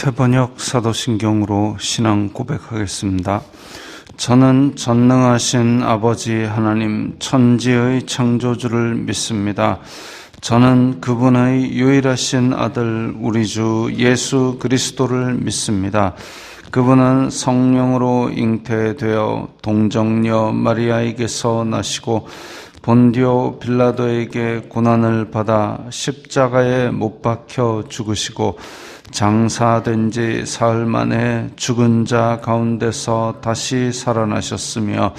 새번역 사도신경으로 신앙 고백하겠습니다. 저는 전능하신 아버지 하나님 천지의 창조주를 믿습니다. 저는 그분의 유일하신 아들 우리 주 예수 그리스도를 믿습니다. 그분은 성령으로 잉태되어 동정녀 마리아에게서 나시고 본디오 빌라도에게 고난을 받아 십자가에 못 박혀 죽으시고 장사된 지 사흘 만에 죽은 자 가운데서 다시 살아나셨으며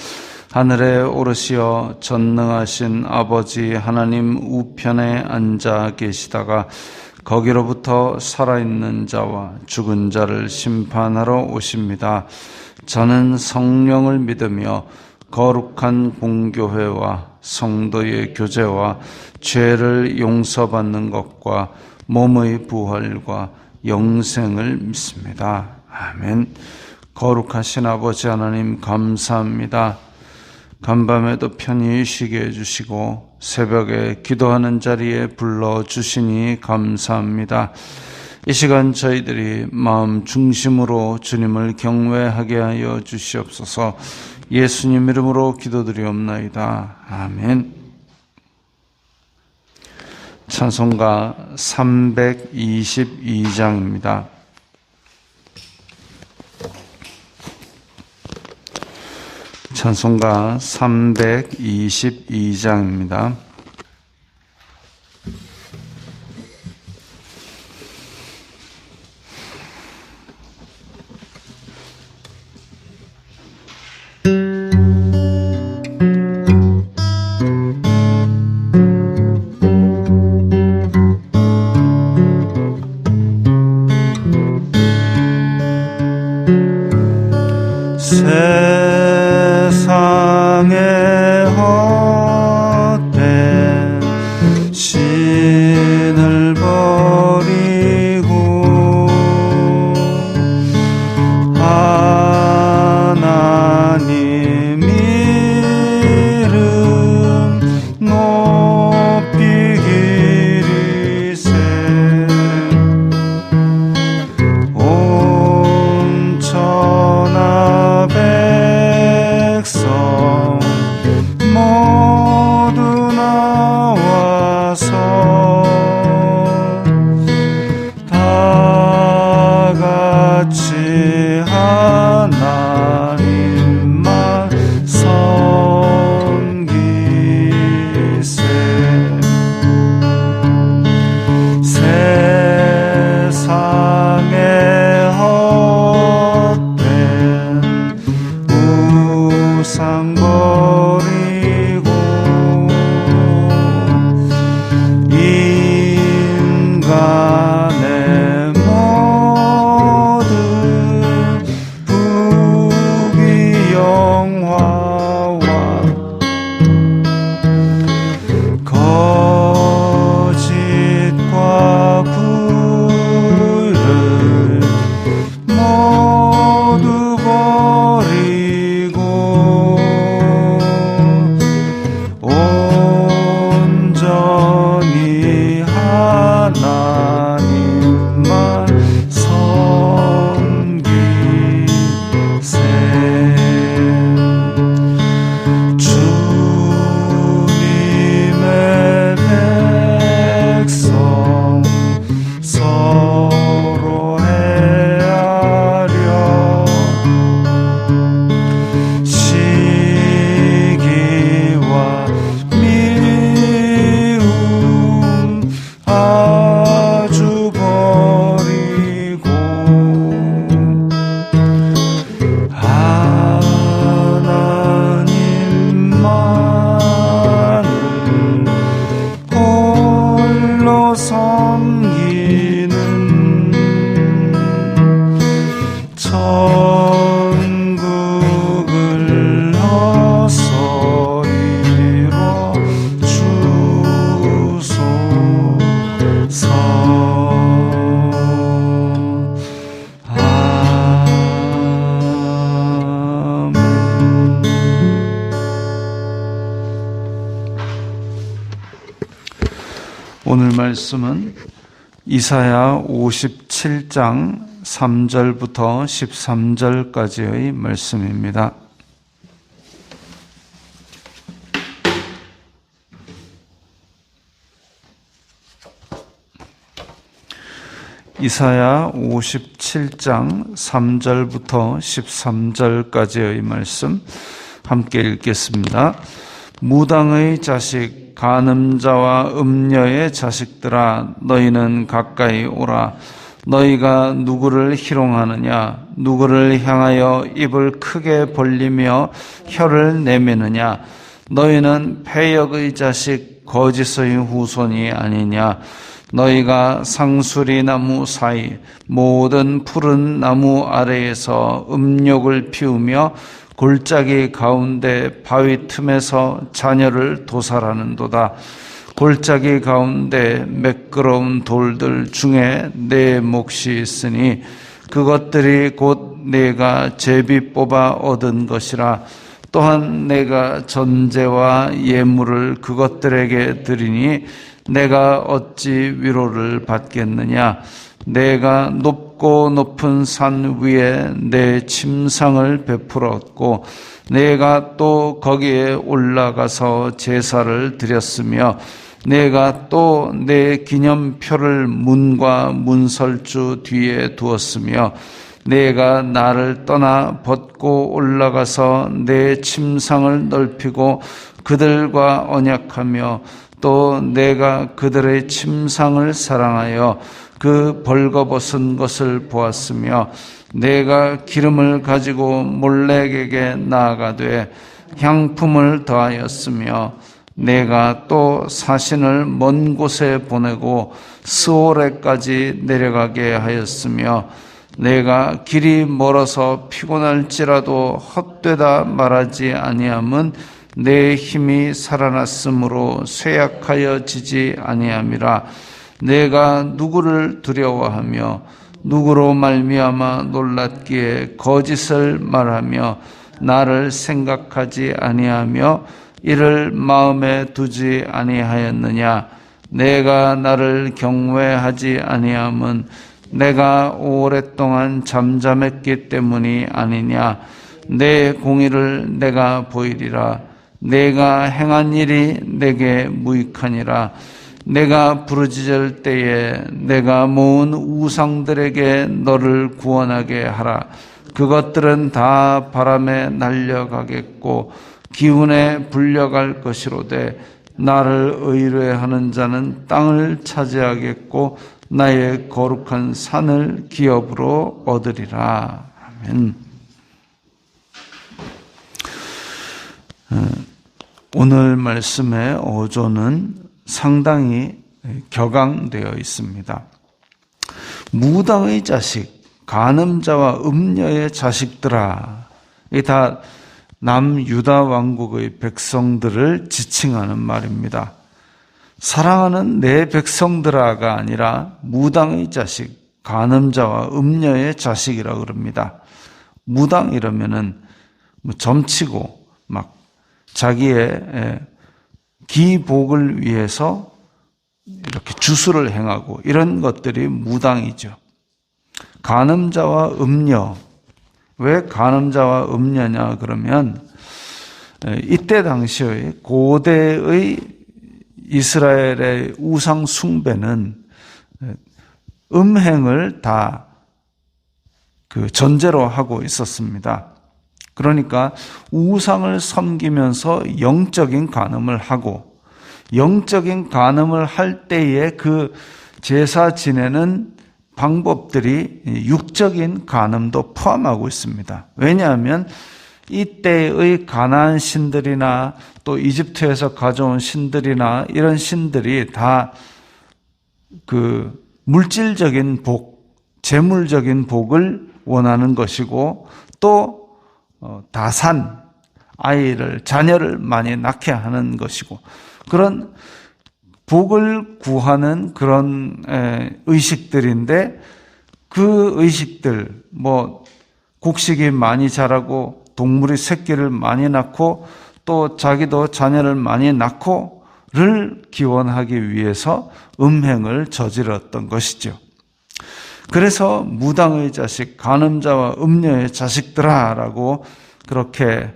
하늘에 오르시어 전능하신 아버지 하나님 우편에 앉아 계시다가 거기로부터 살아있는 자와 죽은 자를 심판하러 오십니다. 저는 성령을 믿으며 거룩한 공교회와 성도의 교제와 죄를 용서받는 것과 몸의 부활과 영생을 믿습니다. 아멘. 거룩하신 아버지 하나님 감사합니다. 간밤에도 편히 쉬게 해주시고 새벽에 기도하는 자리에 불러주시니 감사합니다. 이 시간 저희들이 마음 중심으로 주님을 경외하게 하여 주시옵소서. 예수님 이름으로 기도드리옵나이다. 아멘. 찬송가 322장입니다. 찬송가 322장입니다. 세상의 헛된 신을 버리고 하나님 이름 높이 기리세 온 천하 백성 모두 나와서 다 같이 하나님만 섬기세. 세상의 헛된 우상 버리고 인간의 모든 부귀영화와 거짓과 불을 모두 버리고 온전히 하나님만 섬기세. 주님의 백성 서로 헤아려 시기와 미움 아주 버리고 하나님만을 홀로 섬기는 천국을 어서 이뤄 주소서. 아멘. 오늘 말씀은 이사야 57장 3절부터 13절까지의 말씀입니다. 이사야 57장 3절부터 13절까지의 말씀 함께 읽겠습니다. 무당의 자식, 간음자와 음녀의 자식들아, 너희는 가까이 오라. 너희가 누구를 희롱하느냐? 누구를 향하여 입을 크게 벌리며 혀를 내미느냐? 너희는 패역의 자식, 거짓의 후손이 아니냐? 너희가 상수리 나무 사이 모든 푸른 나무 아래에서 음욕을 피우며 골짜기 가운데 바위 틈에서 자녀를 도살하는도다. 골짜기 가운데 매끄러운 돌들 중에 내 몫이 있으니 그것들이 곧 내가 제비 뽑아 얻은 것이라. 또한 내가 전제와 예물을 그것들에게 드리니 내가 어찌 위로를 받겠느냐? 내가 높고 높은 산 위에 내 침상을 베풀었고 내가 또 거기에 올라가서 제사를 드렸으며 내가 또 내 기념표를 문과 문설주 뒤에 두었으며 내가 나를 떠나 벗고 올라가서 내 침상을 넓히고 그들과 언약하며 또 내가 그들의 침상을 사랑하여 그 벌거벗은 것을 보았으며 내가 기름을 가지고 몰렉에게 나아가되 향품을 더하였으며 내가 또 사신을 먼 곳에 보내고 스오레까지 내려가게 하였으며 내가 길이 멀어서 피곤할지라도 헛되다 말하지 아니함은 내 힘이 살아났으므로 쇠약하여지지 아니함이라. 내가 누구를 두려워하며 누구로 말미암아 놀랐기에 거짓을 말하며 나를 생각하지 아니하며 이를 마음에 두지 아니하였느냐? 내가 나를 경외하지 아니함은 내가 오랫동안 잠잠했기 때문이 아니냐? 내 공의를 내가 보이리라. 내가 행한 일이 내게 무익하니라. 내가 부르짖을 때에 내가 모은 우상들에게 너를 구원하게 하라. 그것들은 다 바람에 날려가겠고 기운에 불려갈 것이로되 나를 의뢰하는 자는 땅을 차지하겠고 나의 거룩한 산을 기업으로 얻으리라. 아멘. 오늘 말씀의 어조는 상당히 격앙되어 있습니다. 무당의 자식, 간음자와 음녀의 자식들아, 이 다 남유다 왕국의 백성들을 지칭하는 말입니다. 사랑하는 내 백성들아가 아니라 무당의 자식, 간음자와 음녀의 자식이라 그럽니다. 무당 이러면은 점치고 막 자기의 기복을 위해서 이렇게 주술을 행하고 이런 것들이 무당이죠. 간음자와 음녀. 왜 간음자와 음녀냐 그러면 이때 당시의 고대의 이스라엘의 우상 숭배는 음행을 다 그 전제로 하고 있었습니다. 그러니까 우상을 섬기면서 영적인 간음을 하고 영적인 간음을 할 때에 그 제사 지내는 방법들이 육적인 간음도 포함하고 있습니다. 왜냐하면 이때의 가나안 신들이나 또 이집트에서 가져온 신들이나 이런 신들이 다 그 물질적인 복, 재물적인 복을 원하는 것이고 또 다산, 자녀를 많이 낳게 하는 것이고 그런 복을 구하는 그런 의식들인데 그 의식들, 곡식이 많이 자라고 동물이 새끼를 많이 낳고 또 자기도 자녀를 많이 낳고를 기원하기 위해서 음행을 저질렀던 것이죠. 그래서 무당의 자식, 간음자와 음녀의 자식들아 라고 그렇게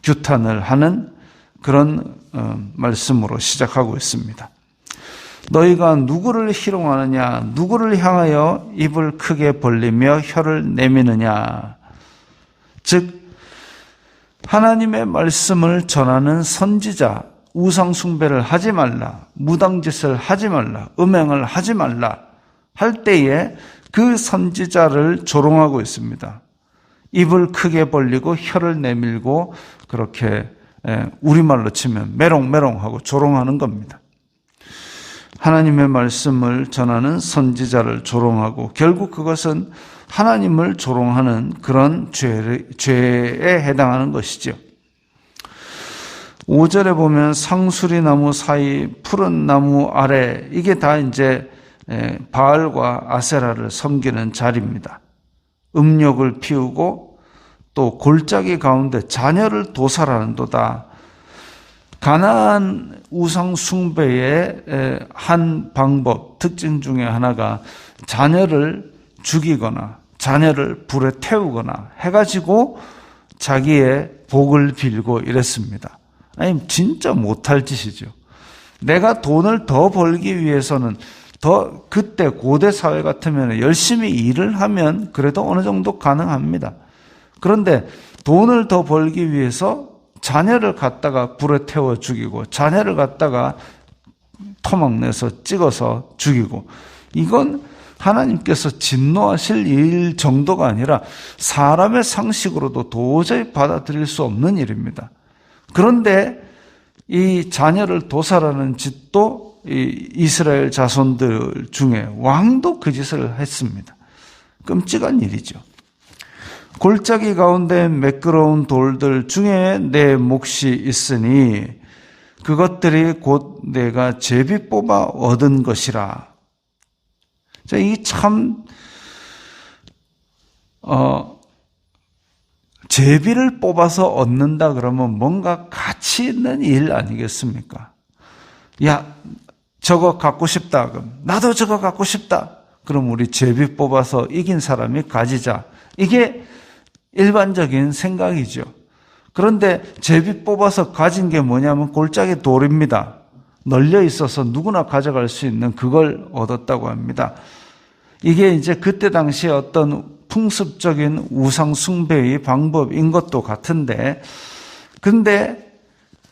규탄을 하는 그런 말씀으로 시작하고 있습니다. 너희가 누구를 희롱하느냐, 누구를 향하여 입을 크게 벌리며 혀를 내미느냐. 즉 하나님의 말씀을 전하는 선지자, 우상 숭배를 하지 말라, 무당짓을 하지 말라, 음행을 하지 말라 할 때에 그 선지자를 조롱하고 있습니다. 입을 크게 벌리고 혀를 내밀고 그렇게 우리말로 치면 메롱메롱하고 조롱하는 겁니다. 하나님의 말씀을 전하는 선지자를 조롱하고 결국 그것은 하나님을 조롱하는 그런 죄에 해당하는 것이죠. 5절에 보면 상수리 나무 사이 푸른 나무 아래, 이게 다 이제 바알과 아세라를 섬기는 자리입니다. 음욕을 피우고 또 골짜기 가운데 자녀를 도살하는도다. 가나안 우상 숭배의 한 방법, 특징 중에 하나가 자녀를 죽이거나 자녀를 불에 태우거나 해가지고 자기의 복을 빌고 이랬습니다. 아니, 진짜 못할 짓이죠. 내가 돈을 더 벌기 위해서는 그때 고대 사회 같으면 열심히 일을 하면 그래도 어느 정도 가능합니다. 그런데 돈을 더 벌기 위해서 자녀를 갖다가 불에 태워 죽이고 자녀를 갖다가 토막내서 찍어서 죽이고, 이건 하나님께서 진노하실 일 정도가 아니라 사람의 상식으로도 도저히 받아들일 수 없는 일입니다. 그런데 이 자녀를 도살하는 짓도 이 이스라엘 자손들 중에 왕도 그 짓을 했습니다. 끔찍한 일이죠. 골짜기 가운데 매끄러운 돌들 중에 내 몫이 있으니 그것들이 곧 내가 제비 뽑아 얻은 것이라. 자, 이 참 제비를 뽑아서 얻는다 그러면 뭔가 가치 있는 일 아니겠습니까? 야, 저거 갖고 싶다. 그럼 나도 저거 갖고 싶다. 그럼 우리 제비 뽑아서 이긴 사람이 가지자. 이게 일반적인 생각이죠. 그런데 제비 뽑아서 가진 게 뭐냐면 골짜기 돌입니다. 널려 있어서 누구나 가져갈 수 있는 그걸 얻었다고 합니다. 이게 이제 그때 당시에 어떤 풍습적인 우상 숭배의 방법인 것도 같은데, 근데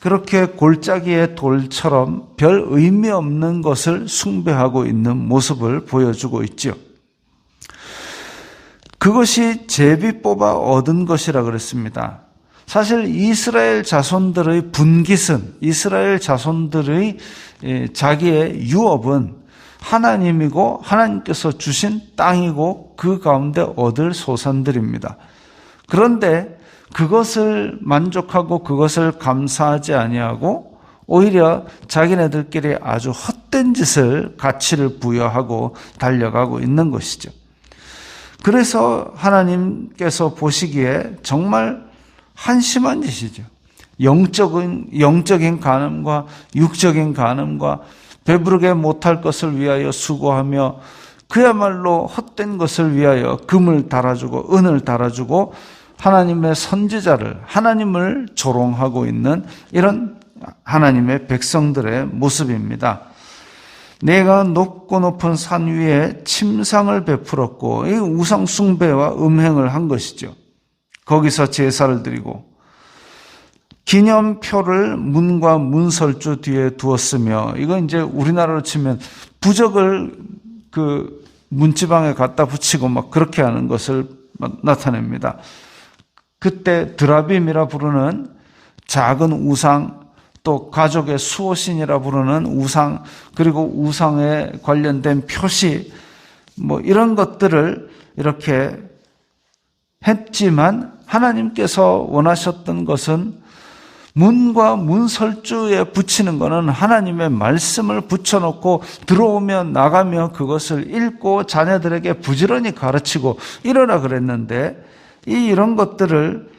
그렇게 골짜기의 돌처럼 별 의미 없는 것을 숭배하고 있는 모습을 보여주고 있죠. 그것이 제비 뽑아 얻은 것이라 그랬습니다. 사실 이스라엘 자손들의 분깃은, 이스라엘 자손들의 자기의 유업은 하나님이고 하나님께서 주신 땅이고 그 가운데 얻을 소산들입니다. 그런데 그것을 만족하고 그것을 감사하지 아니하고 오히려 자기네들끼리 아주 헛된 짓을 가치를 부여하고 달려가고 있는 것이죠. 그래서 하나님께서 보시기에 정말 한심한 짓이죠. 영적인 간음과 육적인 간음과 배부르게 못할 것을 위하여 수고하며 그야말로 헛된 것을 위하여 금을 달아주고 은을 달아주고 하나님의 선지자를, 하나님을 조롱하고 있는 이런 하나님의 백성들의 모습입니다. 내가 높고 높은 산 위에 침상을 베풀었고, 이 우상 숭배와 음행을 한 것이죠. 거기서 제사를 드리고 기념표를 문과 문설주 뒤에 두었으며, 이건 이제 우리나라로 치면 부적을 그 문지방에 갖다 붙이고 막 그렇게 하는 것을 나타냅니다. 그때 드라빔이라 부르는 작은 우상, 또 가족의 수호신이라 부르는 우상, 그리고 우상에 관련된 표시, 뭐 이런 것들을 이렇게 했지만 하나님께서 원하셨던 것은 문과 문설주에 붙이는 것은 하나님의 말씀을 붙여놓고 들어오며 나가며 그것을 읽고 자녀들에게 부지런히 가르치고 이러라 그랬는데, 이런 것들을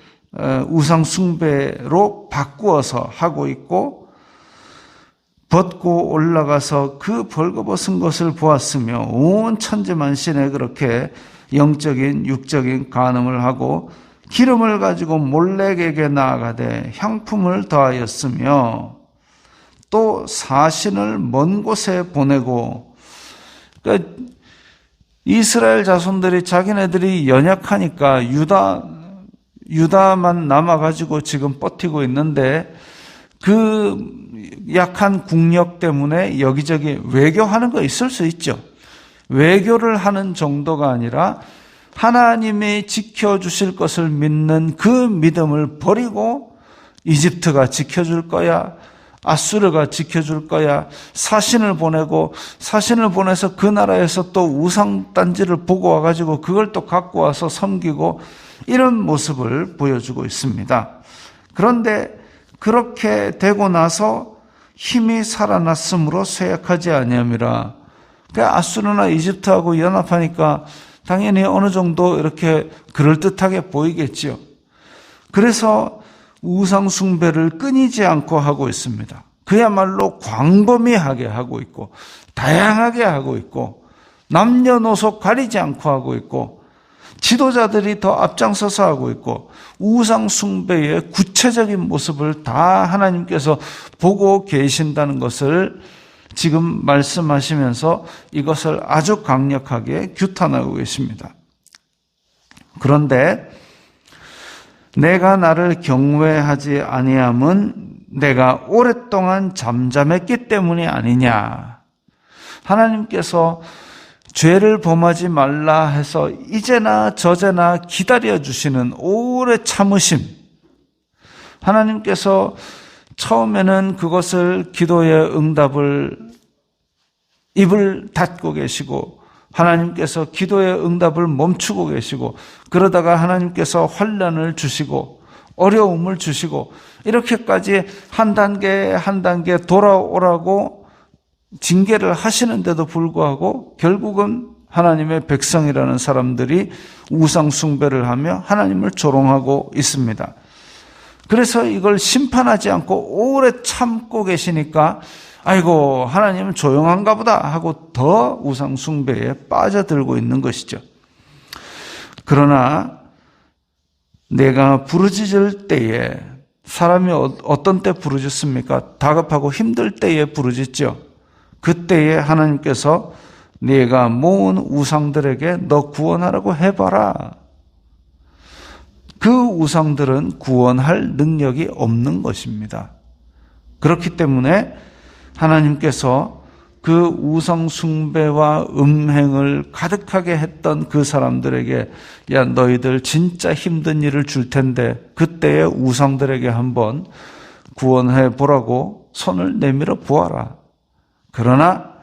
우상 숭배로 바꾸어서 하고 있고, 벗고 올라가서 그 벌거벗은 것을 보았으며 온 천지만신에 그렇게 영적인 육적인 간음을 하고 기름을 가지고 몰렉에게 나아가되 향품을 더하였으며 또 사신을 먼 곳에 보내고, 그러니까 이스라엘 자손들이 자기네들이 연약하니까 유다만 남아가지고 지금 버티고 있는데 그 약한 국력 때문에 여기저기 외교하는 거 있을 수 있죠. 외교를 하는 정도가 아니라 하나님이 지켜주실 것을 믿는 그 믿음을 버리고 이집트가 지켜줄 거야, 아수르가 지켜줄 거야, 사신을 보내고 사신을 보내서 그 나라에서 또 우상단지를 보고 와가지고 그걸 또 갖고 와서 섬기고 이런 모습을 보여주고 있습니다. 그런데 그렇게 되고 나서 힘이 살아났으므로 쇠약하지 아니함이라. 그러니까 아수르나 이집트하고 연합하니까 당연히 어느 정도 이렇게 그럴듯하게 보이겠지요. 그래서 우상 숭배를 끊이지 않고 하고 있습니다. 그야말로 광범위하게 하고 있고 다양하게 하고 있고 남녀노소 가리지 않고 하고 있고 지도자들이 더 앞장서서 하고 있고 우상 숭배의 구체적인 모습을 다 하나님께서 보고 계신다는 것을 지금 말씀하시면서 이것을 아주 강력하게 규탄하고 계십니다. 그런데 내가 나를 경외하지 아니함은 내가 오랫동안 잠잠했기 때문이 아니냐. 하나님께서 죄를 범하지 말라 해서 이제나 저제나 기다려주시는 오래 참으심. 하나님께서 처음에는 그것을 기도의 응답을 입을 닫고 계시고 하나님께서 기도의 응답을 멈추고 계시고 그러다가 하나님께서 환난을 주시고 어려움을 주시고 이렇게까지 한 단계 한 단계 돌아오라고 징계를 하시는데도 불구하고 결국은 하나님의 백성이라는 사람들이 우상 숭배를 하며 하나님을 조롱하고 있습니다. 그래서 이걸 심판하지 않고 오래 참고 계시니까 아이고 하나님은 조용한가 보다 하고 더 우상 숭배에 빠져들고 있는 것이죠. 그러나 내가 부르짖을 때에 사람이 어떤 때 부르짖습니까? 다급하고 힘들 때에 부르짖죠. 그때에 하나님께서 네가 모은 우상들에게 너 구원하라고 해봐라. 그 우상들은 구원할 능력이 없는 것입니다. 그렇기 때문에 하나님께서 그 우상 숭배와 음행을 가득하게 했던 그 사람들에게 야 너희들 진짜 힘든 일을 줄 텐데 그때에 우상들에게 한번 구원해 보라고 손을 내밀어 보아라. 그러나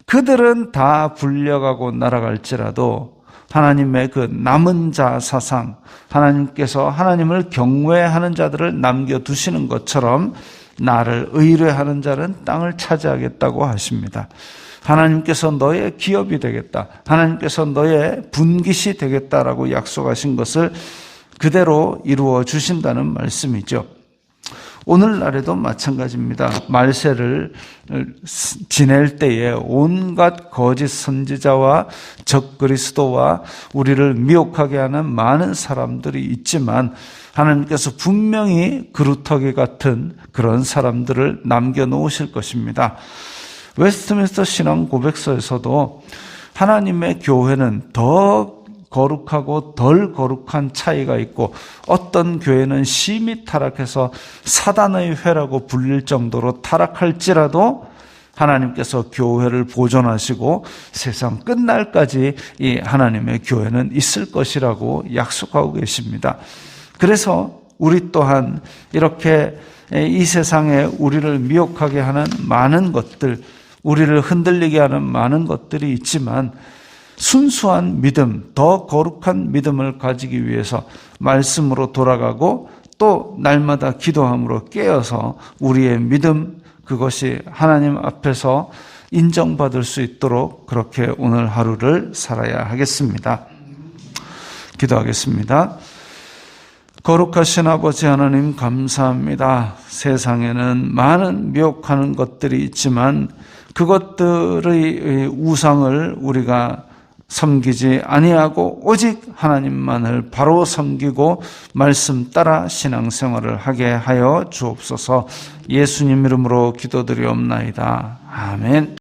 그들은 다 불려가고 날아갈지라도 하나님의 그 남은 자 사상, 하나님께서 하나님을 경외하는 자들을 남겨두시는 것처럼 나를 의뢰하는 자는 땅을 차지하겠다고 하십니다. 하나님께서 너의 기업이 되겠다. 하나님께서 너의 분깃이 되겠다라고 약속하신 것을 그대로 이루어 주신다는 말씀이죠. 오늘날에도 마찬가지입니다. 말세를 지낼 때에 온갖 거짓 선지자와 적그리스도와 우리를 미혹하게 하는 많은 사람들이 있지만 하나님께서 분명히 그루터기 같은 그런 사람들을 남겨놓으실 것입니다. 웨스트민스터 신앙 고백서에서도 하나님의 교회는 더 거룩하고 덜 거룩한 차이가 있고 어떤 교회는 심히 타락해서 사단의 회라고 불릴 정도로 타락할지라도 하나님께서 교회를 보존하시고 세상 끝날까지 이 하나님의 교회는 있을 것이라고 약속하고 계십니다. 그래서 우리 또한 이렇게 이 세상에 우리를 미혹하게 하는 많은 것들, 우리를 흔들리게 하는 많은 것들이 있지만 순수한 믿음, 더 거룩한 믿음을 가지기 위해서 말씀으로 돌아가고 또 날마다 기도함으로 깨어서 우리의 믿음, 그것이 하나님 앞에서 인정받을 수 있도록 그렇게 오늘 하루를 살아야 하겠습니다. 기도하겠습니다. 거룩하신 아버지 하나님 감사합니다. 세상에는 많은 미혹하는 것들이 있지만 그것들의 우상을 우리가 섬기지 아니하고 오직 하나님만을 바로 섬기고 말씀 따라 신앙생활을 하게 하여 주옵소서. 예수님 이름으로 기도드리옵나이다. 아멘.